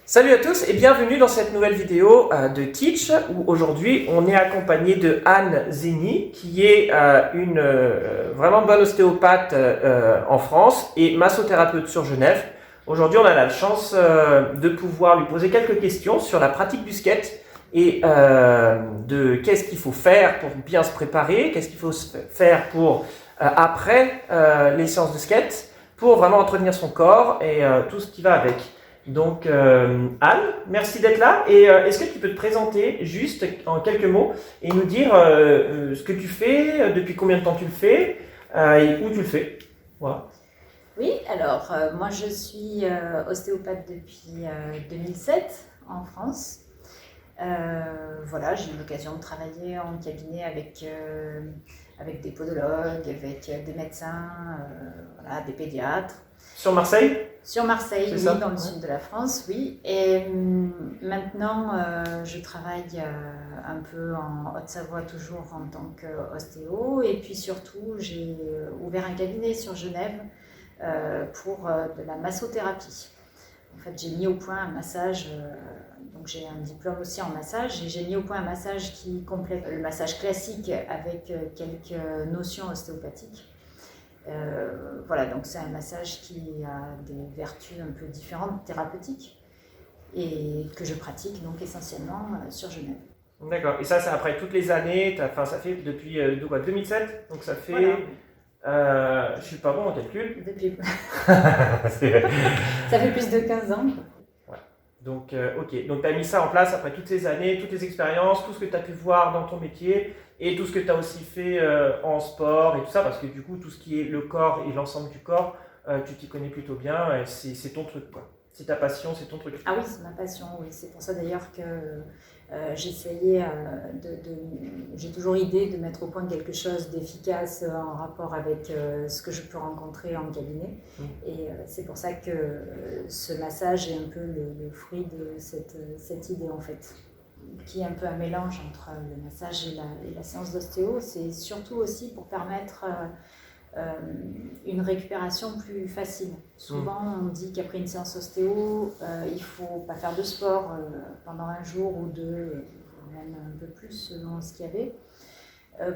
Salut à tous et bienvenue dans cette nouvelle vidéo de Teach où aujourd'hui on est accompagné de Anne Zeni qui est une vraiment bonne ostéopathe en France et massothérapeute sur Genève. Aujourd'hui on a la chance de pouvoir lui poser quelques questions sur la pratique du skate et de qu'est-ce qu'il faut faire pour bien se préparer, qu'est-ce qu'il faut faire pour après les séances de skate pour vraiment entretenir son corps et tout ce qui va avec. Donc Anne, merci d'être là et est-ce que tu peux te présenter juste en quelques mots et nous dire ce que tu fais, depuis combien de temps tu le fais et où tu le fais. Voilà. Oui, alors moi je suis ostéopathe depuis 2007 en France. Voilà, j'ai eu l'occasion de travailler en cabinet avec des podologues, avec des médecins, voilà, des pédiatres. Sur Marseille? Sur Marseille, oui, ça dans le sud de la France, oui. Et maintenant, je travaille un peu en Haute-Savoie, toujours en tant qu'ostéo. Et puis surtout, j'ai ouvert un cabinet sur Genève pour de la massothérapie. En fait, j'ai mis au point un massage, donc j'ai un diplôme aussi en massage, et j'ai mis au point un massage qui complète le massage classique avec quelques notions ostéopathiques. Voilà, donc c'est un massage qui a des vertus un peu différentes, thérapeutiques, et que je pratique donc essentiellement sur Genève. D'accord. Et ça, c'est après toutes les années, ça fait depuis 2007, donc ça fait... Voilà. Je suis pas bon en calcul. Depuis... ça fait plus de 15 ans. Ouais. Donc, ok. Donc, tu as mis ça en place après toutes ces années, toutes les expériences, tout ce que tu as pu voir dans ton métier et tout ce que tu as aussi fait en sport et tout ça, parce que du coup, tout ce qui est le corps et l'ensemble du corps, tu t'y connais plutôt bien et c'est ton truc, quoi. C'est ta passion, c'est ton truc. Ah oui, c'est ma passion, oui. C'est pour ça d'ailleurs que j'essayais j'ai toujours idée de mettre au point quelque chose d'efficace en rapport avec ce que je peux rencontrer en cabinet. Et c'est pour ça que ce massage est un peu le fruit de cette idée en fait, qui est un peu un mélange entre le massage et la séance d'ostéo. C'est surtout aussi pour permettre une récupération plus facile. Souvent, on dit qu'après une séance ostéo, il ne faut pas faire de sport pendant un jour ou deux, même un peu plus selon ce qu'il y avait,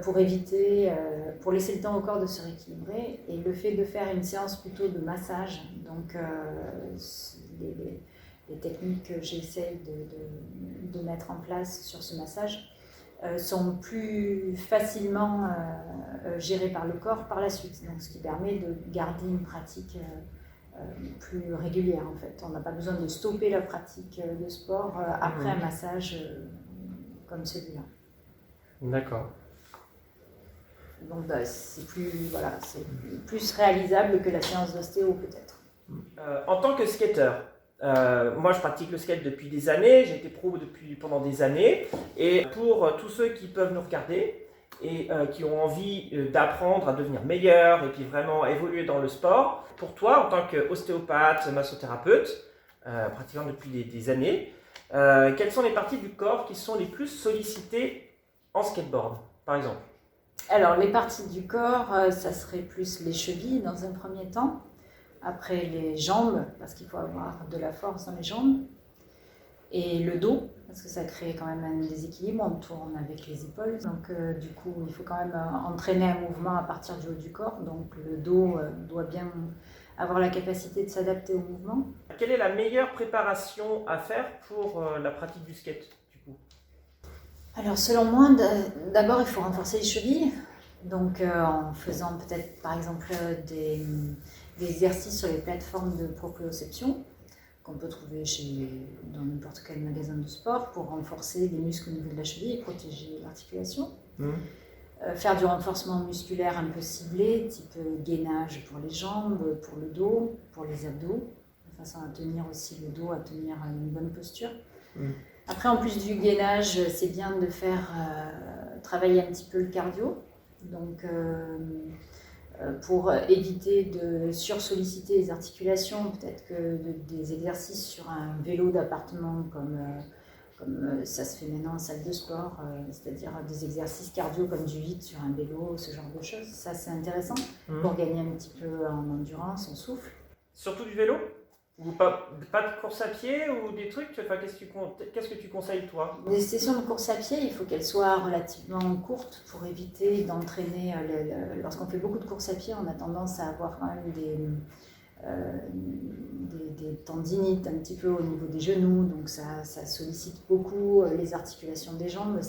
pour éviter, pour laisser le temps au corps de se rééquilibrer. Et le fait de faire une séance plutôt de massage, donc les techniques que j'essaye de mettre en place sur ce massage, sont plus facilement gérées par le corps par la suite, donc ce qui permet de garder une pratique plus régulière en fait. On n'a pas besoin de stopper la pratique de sport après un massage comme celui-là. D'accord. Donc c'est plus réalisable que la séance d'ostéo peut-être. En tant que skater, moi je pratique le skate depuis des années, j'ai été pro pendant des années et pour tous ceux qui peuvent nous regarder et qui ont envie d'apprendre à devenir meilleurs et puis vraiment évoluer dans le sport, pour toi en tant qu'ostéopathe, massothérapeute, pratiquant depuis des années, quelles sont les parties du corps qui sont les plus sollicitées en skateboard par exemple? Alors les parties du corps, ça serait plus les chevilles dans un premier temps. Après les jambes, parce qu'il faut avoir de la force dans les jambes, et le dos, parce que ça crée quand même un déséquilibre, on tourne avec les épaules, donc du coup il faut quand même entraîner un mouvement à partir du haut du corps, donc le dos doit bien avoir la capacité de s'adapter au mouvement. Quelle est la meilleure préparation à faire pour la pratique du skate du coup? Alors selon moi, d'abord il faut renforcer les chevilles, donc en faisant peut-être par exemple des exercices sur les plateformes de proprioception qu'on peut trouver dans n'importe quel magasin de sport pour renforcer les muscles au niveau de la cheville et protéger l'articulation. Faire du renforcement musculaire un peu ciblé, type gainage pour les jambes, pour le dos, pour les abdos, de façon à tenir aussi le dos, à tenir une bonne posture. Après, en plus du gainage, c'est bien de faire travailler un petit peu le cardio. Donc, pour éviter de sursolliciter les articulations, peut-être que des exercices sur un vélo d'appartement comme ça se fait maintenant en salle de sport, c'est-à-dire des exercices cardio comme du hit sur un vélo, ce genre de choses. Ça, c'est intéressant pour gagner un petit peu en endurance, en souffle. Surtout du vélo? Ou pas de course à pied ou des trucs, enfin, qu'est-ce que tu conseilles toi? Les sessions de course à pied, il faut qu'elles soient relativement courtes pour éviter d'entraîner. Lorsqu'on fait beaucoup de course à pied, on a tendance à avoir quand même des tendinites un petit peu au niveau des genoux, donc ça sollicite beaucoup les articulations des jambes, et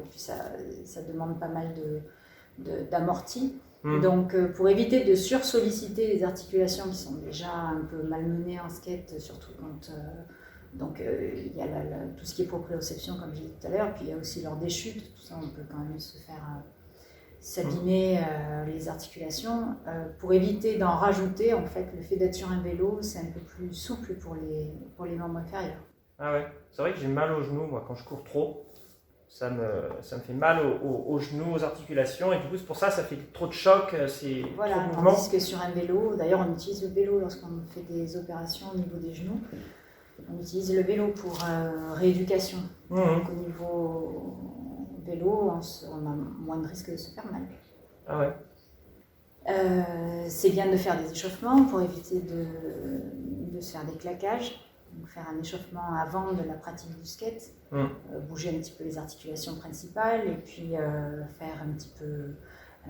puis ça demande pas mal d'amorti. Donc pour éviter de sursolliciter les articulations qui sont déjà un peu malmenées en skate, surtout quand il y a tout ce qui est proprioception comme j'ai dit tout à l'heure, puis il y a aussi lors des chutes, tout ça on peut quand même se faire s'abîmer les articulations. Pour éviter d'en rajouter, en fait, le fait d'être sur un vélo, c'est un peu plus souple pour les membres inférieurs. Ah ouais, c'est vrai que j'ai mal aux genoux, moi, quand je cours trop. Ça me fait mal aux genoux, aux articulations, et du coup, c'est pour ça ça fait trop de choc, c'est voilà, trop de mouvement. Tandis que sur un vélo, d'ailleurs, on utilise le vélo lorsqu'on fait des opérations au niveau des genoux. On utilise le vélo pour rééducation. Donc, au niveau vélo, on a moins de risque de se faire mal. Ah ouais. C'est bien de faire des échauffements pour éviter de se faire des claquages. Donc faire un échauffement avant de la pratique du skate, bouger un petit peu les articulations principales et puis faire un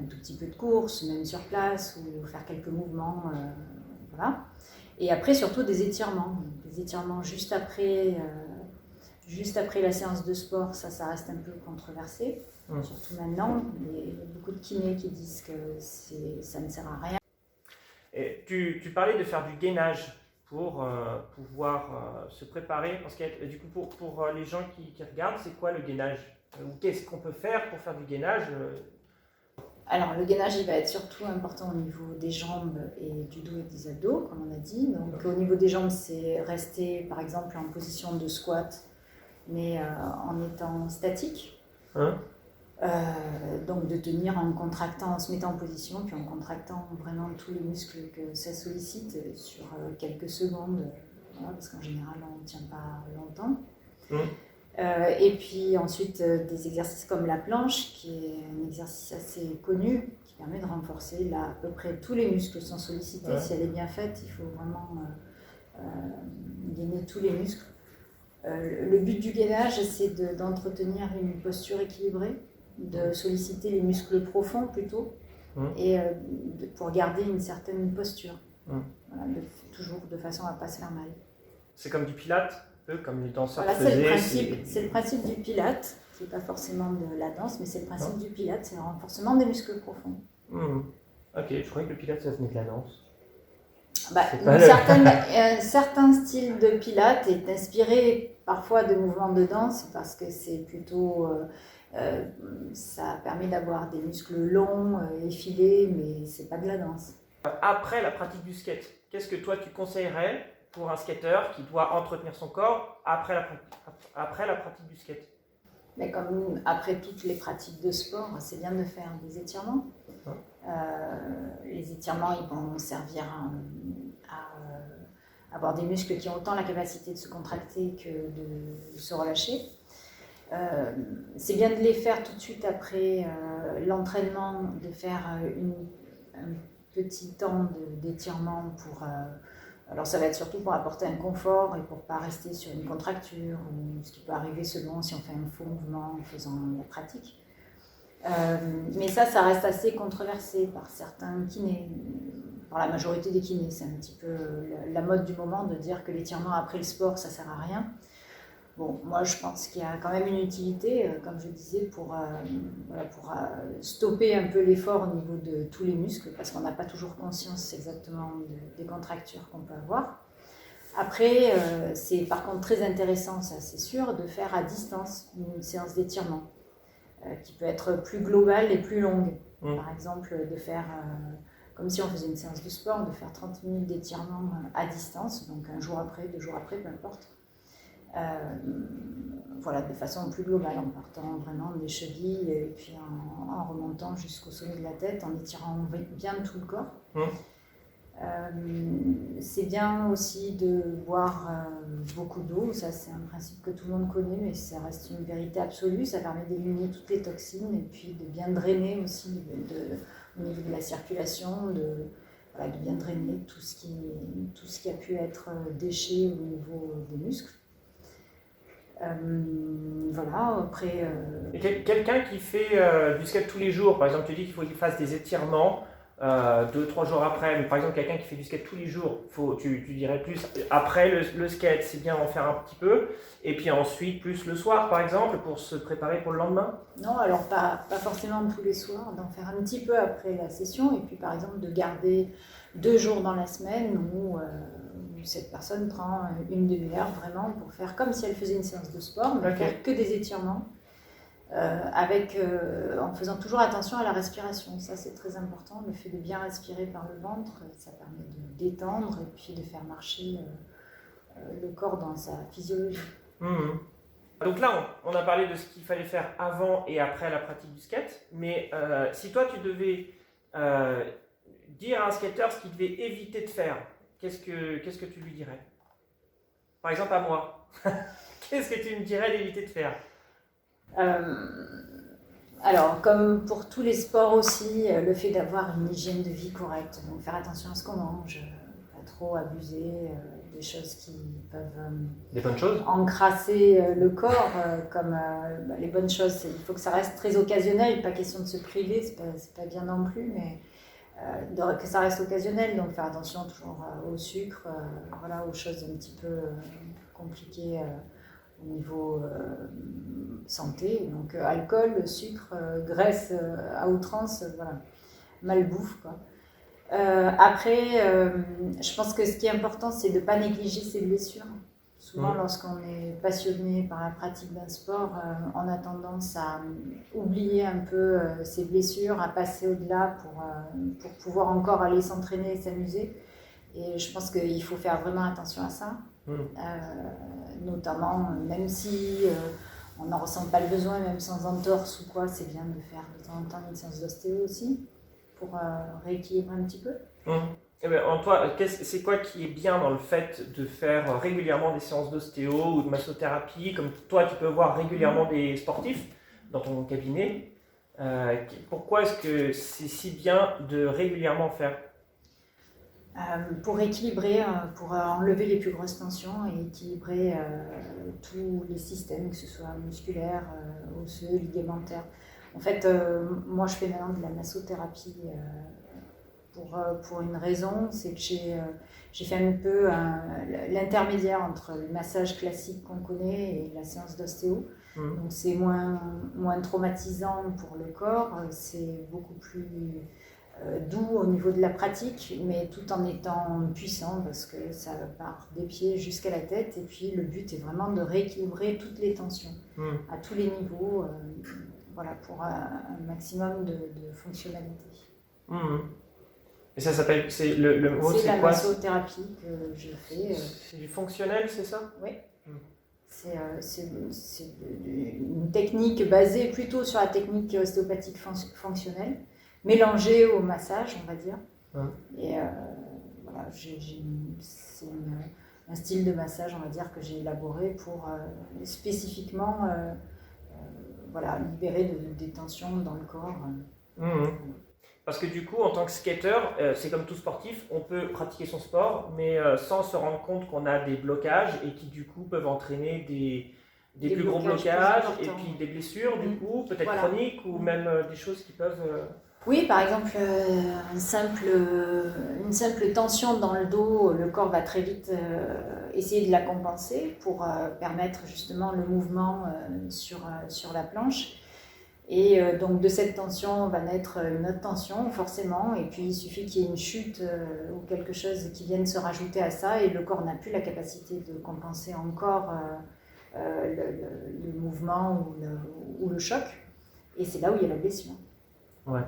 tout petit peu de course, même sur place, ou faire quelques mouvements. Voilà. Et après, surtout des étirements. Des étirements juste après la séance de sport, ça reste un peu controversé. Surtout maintenant, il y a beaucoup de kinés qui disent que ça ne sert à rien. Et tu parlais de faire du gainage pour pouvoir se préparer en skate. Du coup, pour les gens qui regardent, c'est quoi le gainage? Ou qu'est-ce qu'on peut faire pour faire du gainage? Alors, le gainage, il va être surtout important au niveau des jambes et du dos et des abdos, comme on a dit. Donc, au niveau des jambes, c'est rester, par exemple, en position de squat, mais en étant statique. Donc, de tenir en contractant, en se mettant en position, puis en contractant vraiment tous les muscles que ça sollicite sur quelques secondes, voilà, parce qu'en général, on ne tient pas longtemps. Et puis ensuite des exercices comme la planche, qui est un exercice assez connu, qui permet de renforcer là, à peu près tous les muscles sont sollicités. Si elle est bien faite, il faut vraiment gainer tous les muscles. Le but du gainage, c'est d'entretenir une posture équilibrée, de solliciter les muscles profonds plutôt, et pour garder une certaine posture. Voilà, toujours de façon à ne pas se faire mal. C'est comme du pilates, comme les danseurs faisaient. C'est le principe du pilate, qui n'est pas forcément de la danse, mais c'est le principe du pilate, c'est le renforcement des muscles profonds. Ok, je croyais que le pilate, ça venait de la danse. Un certain style de pilate est inspiré parfois de mouvements de danse, parce que c'est plutôt... ça permet d'avoir des muscles longs, effilés, mais c'est pas de la danse. Après la pratique du skate, qu'est-ce que toi tu conseillerais pour un skateur qui doit entretenir son corps après la pratique du skate? Mais comme après toutes les pratiques de sport, c'est bien de faire des étirements. Les étirements, ils vont servir à avoir des muscles qui ont autant la capacité de se contracter que de se relâcher. C'est bien de les faire tout de suite après l'entraînement, de faire un petit temps d'étirement pour... alors ça va être surtout pour apporter un confort et pour ne pas rester sur une contracture, ou ce qui peut arriver selon si on fait un faux mouvement en faisant la pratique. Mais ça reste assez controversé par certains kinés, par la majorité des kinés. C'est un petit peu la mode du moment de dire que l'étirement après le sport, ça ne sert à rien. Bon, moi je pense qu'il y a quand même une utilité, comme je disais, pour stopper un peu l'effort au niveau de tous les muscles, parce qu'on n'a pas toujours conscience exactement des contractures qu'on peut avoir. Après, c'est par contre très intéressant, ça c'est sûr, de faire à distance une séance d'étirement, qui peut être plus globale et plus longue. Par exemple, de faire, comme si on faisait une séance de sport, de faire 30 minutes d'étirement à distance, donc un jour après, 2 jours après, peu importe. Voilà, de façon plus globale, en partant vraiment des chevilles et puis en remontant jusqu'au sommet de la tête, en étirant bien tout le corps. C'est bien aussi de boire beaucoup d'eau, ça c'est un principe que tout le monde connaît, mais ça reste une vérité absolue, ça permet d'éliminer toutes les toxines et puis de bien drainer aussi au niveau de la circulation, de bien drainer tout ce qui a pu être déchet au niveau des muscles. Voilà, après... Et quelqu'un qui fait du skate tous les jours, par exemple, tu dis qu'il faut qu'il fasse des étirements 2-3 jours après, mais par exemple, quelqu'un qui fait du skate tous les jours, tu dirais plus après le skate, c'est bien en faire un petit peu, et puis ensuite plus le soir, par exemple, pour se préparer pour le lendemain? Non, alors pas forcément tous les soirs, d'en faire un petit peu après la session, et puis par exemple de garder 2 jours dans la semaine où cette personne prend une demi-heure vraiment pour faire comme si elle faisait une séance de sport, mais faire que des étirements, en faisant toujours attention à la respiration. Ça, c'est très important, le fait de bien respirer par le ventre, ça permet de détendre et puis de faire marcher le corps dans sa physiologie. Donc là, on a parlé de ce qu'il fallait faire avant et après la pratique du skate, mais si toi, tu devais dire à un skateur ce qu'il devait éviter de faire, qu'est-ce que tu lui dirais? Par exemple, à moi. Qu'est-ce que tu me dirais d'éviter de faire? Alors, comme pour tous les sports aussi, le fait d'avoir une hygiène de vie correcte, donc faire attention à ce qu'on mange, pas trop abuser des choses qui peuvent des bonnes choses encrasser le corps, comme les bonnes choses, il faut que ça reste très occasionnel, pas question de se priver, c'est pas bien non plus, mais que ça reste occasionnel, donc faire attention toujours au sucre, voilà, aux choses un petit peu compliquées au niveau santé, donc alcool, sucre, graisse à outrance, voilà, malbouffe, quoi. Après, je pense que ce qui est important, c'est de ne pas négliger ses blessures. Souvent, lorsqu'on est passionné par la pratique d'un sport, on a tendance à oublier un peu ses blessures, à passer au-delà pour pouvoir encore aller s'entraîner et s'amuser. Et je pense qu'il faut faire vraiment attention à ça. Notamment, même si on n'en ressent pas le besoin, même sans entorse ou quoi, c'est bien de faire de temps en temps une séance d'ostéo aussi, pour rééquilibrer un petit peu. Eh bien, en toi, c'est quoi qui est bien dans le fait de faire régulièrement des séances d'ostéo ou de massothérapie, comme toi tu peux voir régulièrement des sportifs dans ton cabinet? Pourquoi est-ce que c'est si bien de régulièrement faire? Pour équilibrer, pour enlever les plus grosses tensions et équilibrer tous les systèmes, que ce soit musculaire, osseux, ligamentaire. En fait, moi je fais maintenant de la massothérapie pour une raison, c'est que j'ai fait un peu l'intermédiaire entre le massage classique qu'on connaît et la séance d'ostéo. Donc c'est moins traumatisant pour le corps, c'est beaucoup plus doux au niveau de la pratique, mais tout en étant puissant parce que ça part des pieds jusqu'à la tête. Et puis le but est vraiment de rééquilibrer toutes les tensions à tous les niveaux, voilà, pour un maximum de fonctionnalité. Et ça s'appelle, c'est le mot, c'est la quoi? massothérapie que je fais. C'est du fonctionnel, c'est ça? Oui. C'est une technique basée plutôt sur la technique ostéopathique fonctionnelle, mélangée au massage, on va dire. Et voilà, c'est un style de massage, on va dire, que j'ai élaboré pour spécifiquement voilà, libérer des tensions dans le corps. Parce que du coup, en tant que skater, c'est comme tout sportif, on peut pratiquer son sport, mais sans se rendre compte qu'on a des blocages et qui du coup peuvent entraîner des plus gros blocages et puis des blessures du coup, peut-être chroniques ou même des choses qui peuvent... Oui, par exemple, une simple tension dans le dos, le corps va très vite essayer de la compenser pour permettre justement le mouvement sur la planche. Et donc de cette tension va naître une autre tension forcément, et puis il suffit qu'il y ait une chute ou quelque chose qui vienne se rajouter à ça, et le corps n'a plus la capacité de compenser encore le mouvement ou le choc, et c'est là où il y a la blessure. Ouais.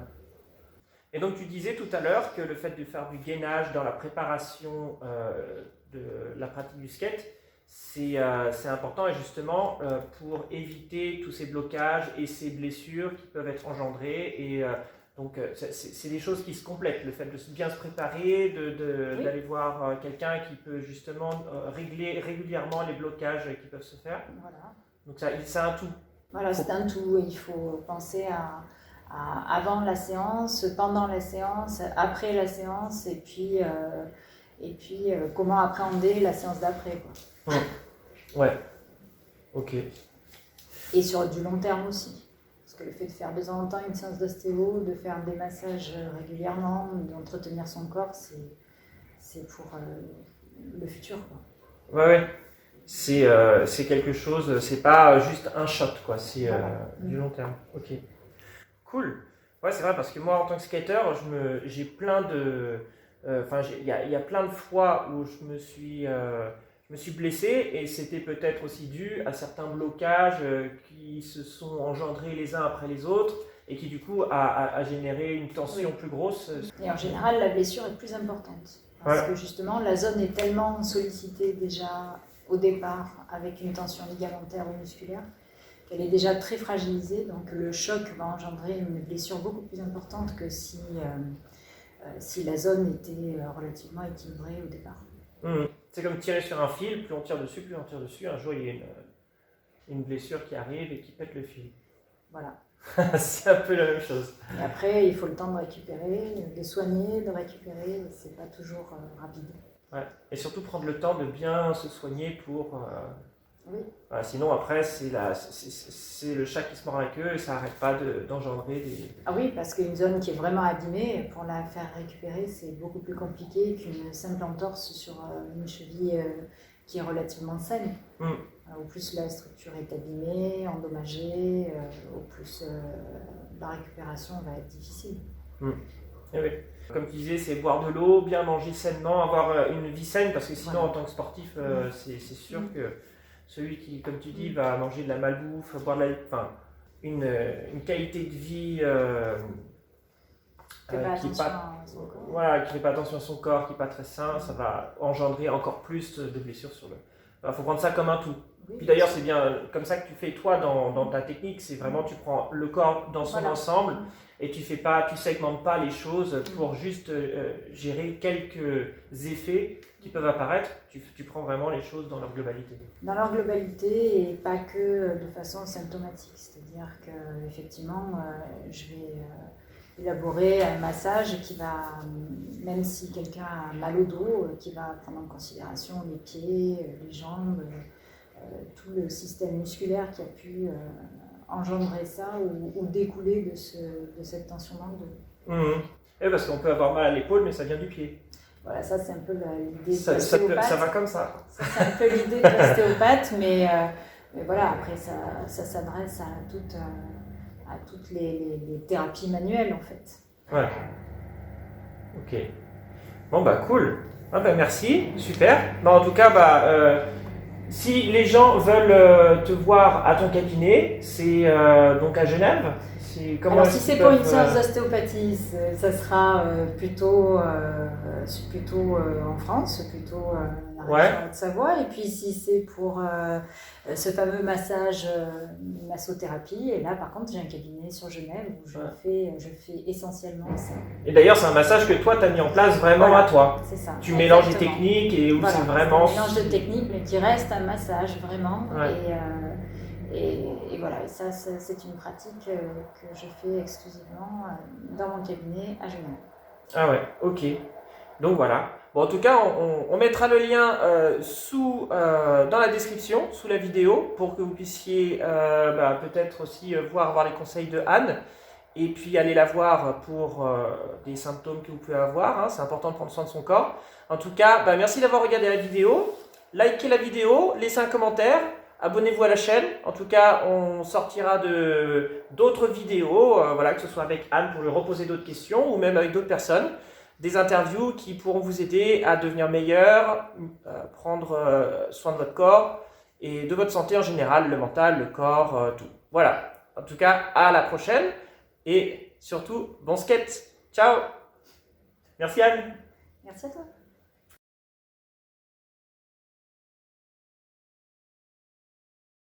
Et donc tu disais tout à l'heure que le fait de faire du gainage dans la préparation de la pratique du skate, c'est important, et justement pour éviter tous ces blocages et ces blessures qui peuvent être engendrées. Et donc c'est des choses qui se complètent, le fait de bien se préparer, d'aller voir quelqu'un qui peut justement régler régulièrement les blocages qui peuvent se faire. Voilà. Donc c'est un tout. Voilà, c'est un tout. Il faut penser à avant la séance, pendant la séance, après la séance, et puis comment appréhender la séance d'après, quoi. Ouais, ok. Et sur du long terme aussi. Parce que le fait de faire de temps en temps une séance d'ostéo, de faire des massages régulièrement, d'entretenir son corps, c'est pour le futur, quoi. Ouais. C'est quelque chose, c'est pas juste un shot, quoi, c'est du long terme. Ok. Cool. Ouais, c'est vrai, parce que moi, en tant que skater, j'ai plein de. Enfin, il y a plein de fois où je me suis blessé et c'était peut-être aussi dû à certains blocages qui se sont engendrés les uns après les autres et qui, du coup, a généré une tension plus grosse. Et en général, la blessure est plus importante. Parce que justement, la zone est tellement sollicitée déjà au départ avec une tension ligamentaire ou musculaire qu'elle est déjà très fragilisée, donc le choc va engendrer une blessure beaucoup plus importante que si la zone était relativement équilibrée au départ. C'est comme tirer sur un fil, plus on tire dessus, un jour il y a une blessure qui arrive et qui pète le fil. Voilà. C'est un peu la même chose. Et après, il faut le temps de récupérer, de soigner, de récupérer, c'est pas toujours rapide. Ouais. Et surtout prendre le temps de bien se soigner pour... Oui. Voilà, sinon après c'est le chat qui se mord la queue et ça n'arrête pas d'engendrer des... Ah oui, parce qu'une zone qui est vraiment abîmée, pour la faire récupérer, c'est beaucoup plus compliqué qu'une simple entorse sur une cheville qui est relativement saine. Au plus la structure est abîmée, endommagée, au plus la récupération va être difficile. Et oui. Comme tu disais, c'est boire de l'eau, bien manger sainement, avoir une vie saine, parce que sinon en tant que sportif, c'est sûr que celui qui, comme tu dis, va manger de la malbouffe, boire une qualité de vie qui ne fait pas attention à son corps, qui n'est pas très sain, ça va engendrer encore plus de blessures sur le... Il faut prendre ça comme un tout. Puis d'ailleurs, c'est bien comme ça que tu fais toi dans ta technique, c'est vraiment tu prends le corps dans son ensemble et tu segmentes pas les choses pour juste gérer quelques effets qui peuvent apparaître. Tu prends vraiment les choses dans leur globalité. Dans leur globalité et pas que de façon symptomatique. C'est-à-dire qu'effectivement, je vais élaborer un massage qui va, même si quelqu'un a mal au dos, qui va prendre en considération les pieds, les jambes, tout le système musculaire qui a pu engendrer ça ou découler de cette tension dans le dos. Et parce qu'on peut avoir mal à l'épaule, mais ça vient du pied. Voilà, ça c'est un peu l'idée de l'ostéopathe. Ça va comme ça. Ça c'est un peu l'idée de l'ostéopathe, mais voilà, après ça s'adresse à toutes les thérapies manuelles en fait. Ouais. Ok. Bon bah cool. Ah bah merci, super. Bah, en tout cas, si les gens veulent te voir à ton cabinet, c'est donc à Genève. Alors si c'est pour une séance d'ostéopathie, ça sera plutôt en France, plutôt la région de Savoie. Et puis si c'est pour ce fameux massage, massothérapie, et là par contre j'ai un cabinet sur Genève où je fais essentiellement ça. Et d'ailleurs c'est un massage que toi tu as mis en place vraiment à toi. C'est ça. Tu mélanges les techniques et où c'est vraiment... Un mélange de techniques mais qui reste un massage vraiment. Et voilà, et ça c'est une pratique que je fais exclusivement dans mon cabinet à Genève. Ah ouais, ok. Donc voilà. Bon, en tout cas, on mettra le lien dans la description, sous la vidéo, pour que vous puissiez peut-être aussi voir les conseils de Anne et puis aller la voir pour des symptômes que vous pouvez avoir. C'est important de prendre soin de son corps. En tout cas, merci d'avoir regardé la vidéo. Likez la vidéo, laissez un commentaire. Abonnez-vous à la chaîne. En tout cas, on sortira d'autres vidéos, que ce soit avec Anne pour lui reposer d'autres questions ou même avec d'autres personnes. Des interviews qui pourront vous aider à devenir meilleur, prendre soin de votre corps et de votre santé en général, le mental, le corps, tout. Voilà. En tout cas, à la prochaine et surtout, bon skate. Ciao. Merci Anne. Merci à toi.